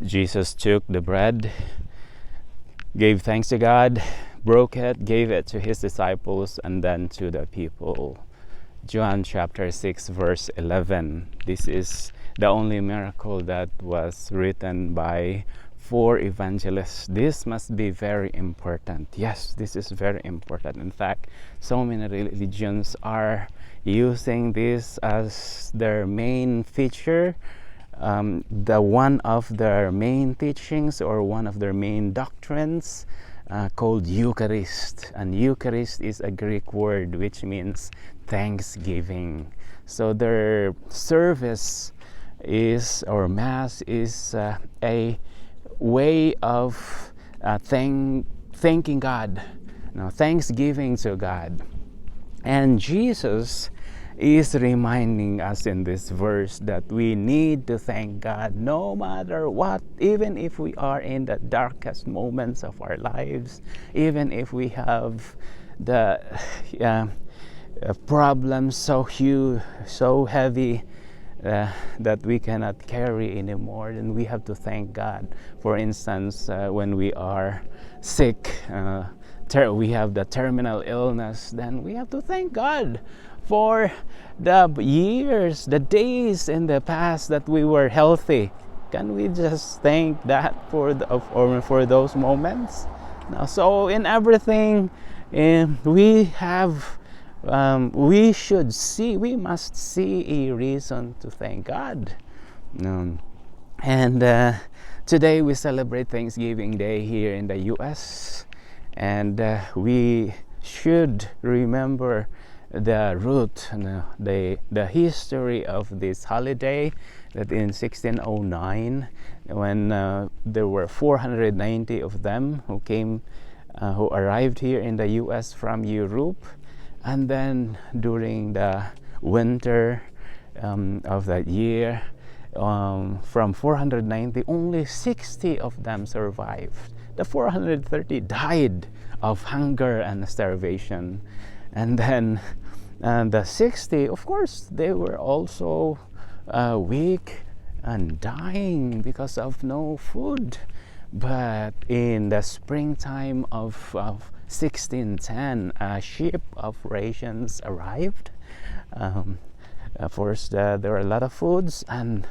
Jesus took the bread, gave thanks to God, broke it, gave it to his disciples, and then to the people. John chapter 6 verse 11. This is the only miracle that was written by 4 evangelists. This must be very important. Yes, this is very important. In fact, so many religions are using this as their main feature, the one of their main teachings or one of their main doctrines, called Eucharist. And Eucharist is a Greek word which means thanksgiving. So their service is, or mass is, a way of thanking God, thanksgiving to God. And Jesus is reminding us in this verse that we need to thank God no matter what, even if we are in the darkest moments of our lives, even if we have the problems so huge, so heavy, that we cannot carry anymore, then we have to thank God. For instance, when we are sick, we have the terminal illness, then we have to thank God for the years, the days in the past that we were healthy. Can we just thank that for those moments? Now, so in everything, we must see a reason to thank God. And today we celebrate Thanksgiving Day here in the US, and we should remember the root, the history of this holiday, that in 1609, when there were 490 of them who arrived here in the US from Europe. And then during the winter of that year, from 490, only 60 of them survived. The 430 died of hunger and starvation. And then the 60, of course, they were also weak and dying because of no food. But in the springtime of 1610, a ship of rations arrived. First, there were a lot of foods, and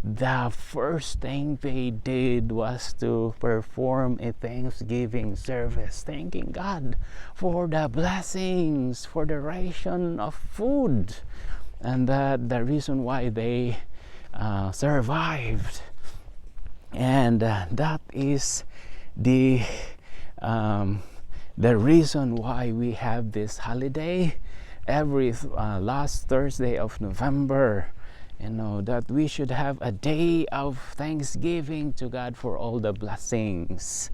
the first thing they did was to perform a Thanksgiving service, thanking God for the blessings, for the ration of food, and that the reason why they survived. And that is the reason why we have this holiday every last Thursday of November. That we should have a day of thanksgiving to God for all the blessings.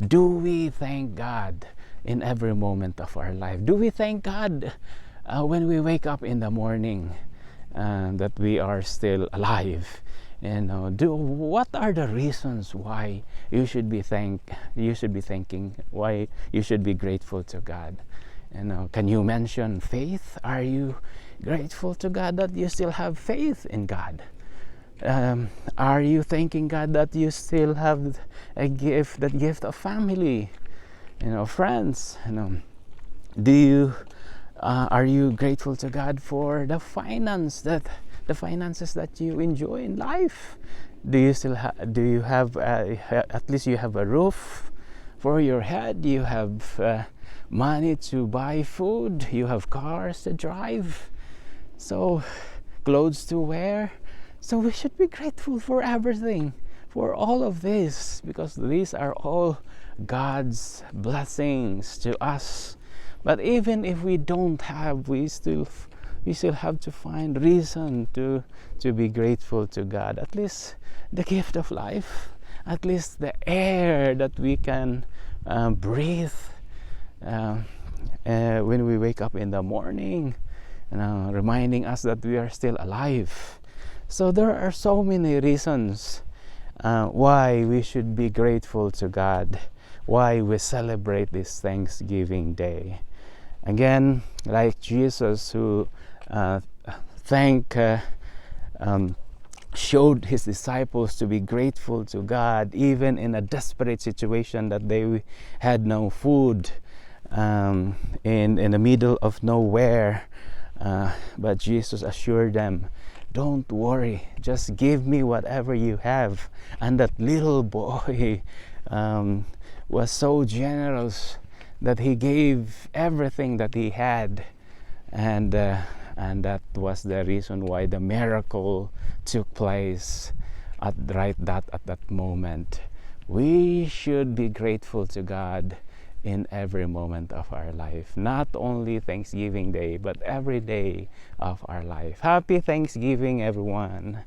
Do we thank God in every moment of our life? Do we thank God when we wake up in the morning that we are still alive? What are the reasons why you should be thanking, why you should be grateful to God? Can you mention faith? Are you grateful to God that you still have faith in God? Are you thanking God that you still have that gift of family, friends? Are you grateful to God for the finances that you enjoy in life? Do you have at least you have a roof for your head? You have money to buy food. You have cars to drive. So clothes to wear. So we should be grateful for everything, for all of this, because these are all God's blessings to us. But even if we don't have, we still have to find reason to be grateful to God. At least the gift of life, at least the air that we can breathe when we wake up in the morning, reminding us that we are still alive. So there are so many reasons why we should be grateful to God, why we celebrate this Thanksgiving Day. Again, like Jesus, who thanked showed his disciples to be grateful to God even in a desperate situation that they had no food, in the middle of nowhere. But Jesus assured them, don't worry, just give me whatever you have. And that little boy was so generous that he gave everything that he had, and that was the reason why the miracle took place at that moment. We should be grateful to God in every moment of our life, not only Thanksgiving Day, but every day of our life. Happy Thanksgiving, everyone.